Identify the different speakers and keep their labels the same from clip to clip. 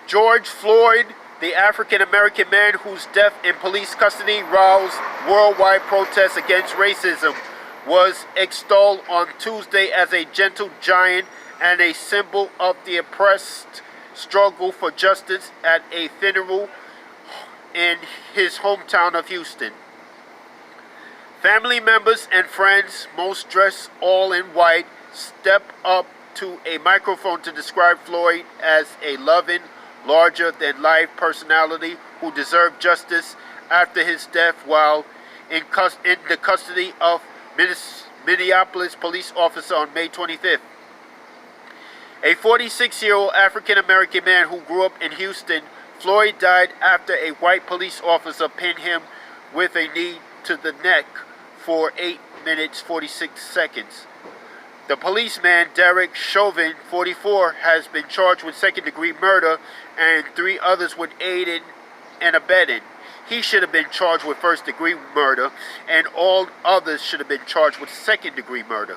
Speaker 1: George Floyd, the African-American man whose death in police custody roused worldwide protests against racism, was extolled on Tuesday as a gentle giant and a symbol of the oppressed struggle for justice at a funeral in his hometown of Houston. Family members and friends, most dressed all in white, stepped up to a microphone to describe Floyd as a loving, larger-than-life personality who deserved justice after his death while in the custody of Minneapolis police officer on May 25th. A 46-year-old African-American man who grew up in Houston, Floyd died after a white police officer pinned him with a knee to the neck for 8 minutes 46 seconds. The policeman, Derek Chauvin, 44, has been charged with second-degree murder and 3 others with aiding and abetting. He should have been charged with first-degree murder, and all others should have been charged with second-degree murder.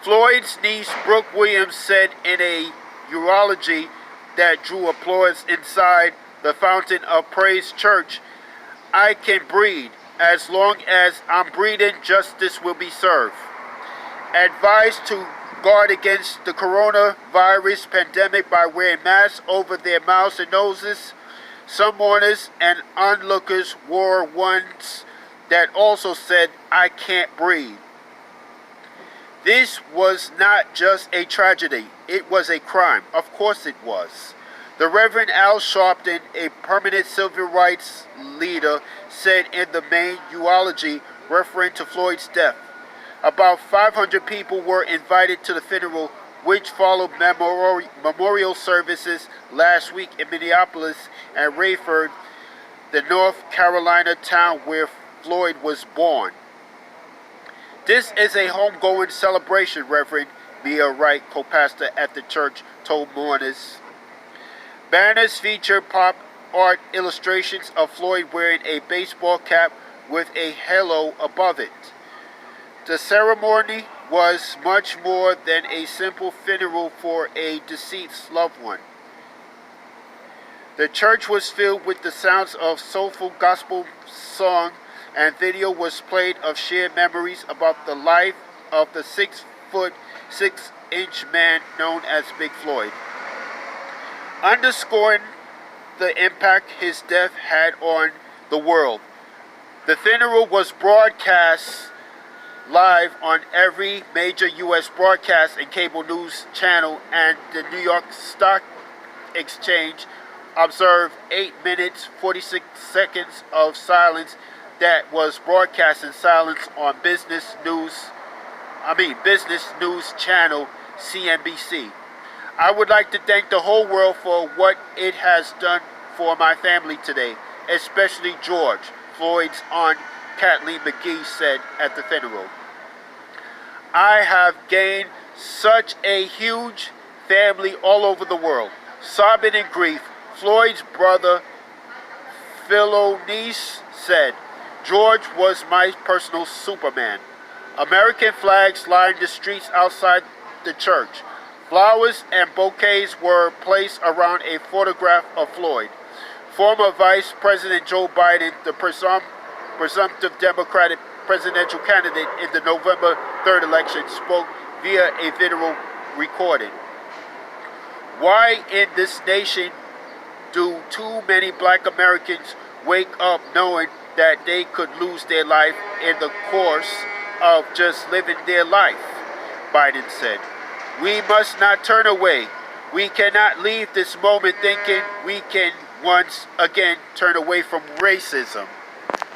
Speaker 1: Floyd's niece, Brooke Williams, said in a eulogy that drew applause inside the Fountain of Praise Church, "I can breathe. As long as I'm breathing, justice will be served." Advised to guard against the coronavirus pandemic by wearing masks over their mouths and noses, some mourners and onlookers wore ones that also said, "I can't breathe." This was not just a tragedy, it was a crime. Of course it was. The Reverend Al Sharpton, a permanent civil rights leader, said in the main eulogy referring to Floyd's death. About 500 people were invited to the funeral, which followed memorial services last week in Minneapolis and Rayford, the North Carolina town where Floyd was born. "This is a homegoing celebration," Reverend Mia Wright, co-pastor at the church, told mourners. Banners feature pop art illustrations of Floyd wearing a baseball cap with a halo above it. The ceremony was much more than a simple funeral for a deceased loved one. The church was filled with the sounds of soulful gospel song, and video was played of shared memories about the life of the 6-foot, 6-inch man known as Big Floyd. Underscoring the impact his death had on the world, the funeral was broadcast live on every major U.S. broadcast and cable news channel, and the New York Stock Exchange observed 8 minutes 46 seconds of silence that was broadcast in silence on business news channel CNBC. "I would like to thank the whole world for what it has done for my family today, especially George," Floyd's aunt Kathleen McGee said at the funeral. "I have gained such a huge family all over the world." Sobbing in grief, Floyd's brother Philonis said, "George was my personal Superman." American flags lined the streets outside the church. Flowers and bouquets were placed around a photograph of Floyd. Former Vice President Joe Biden, the presumptive Democratic presidential candidate in the November 3rd election, spoke via a video recording. "Why in this nation do too many black Americans wake up knowing that they could lose their life in the course of just living their life?" Biden said. "We must not turn away. We cannot leave this moment thinking we can once again turn away from racism."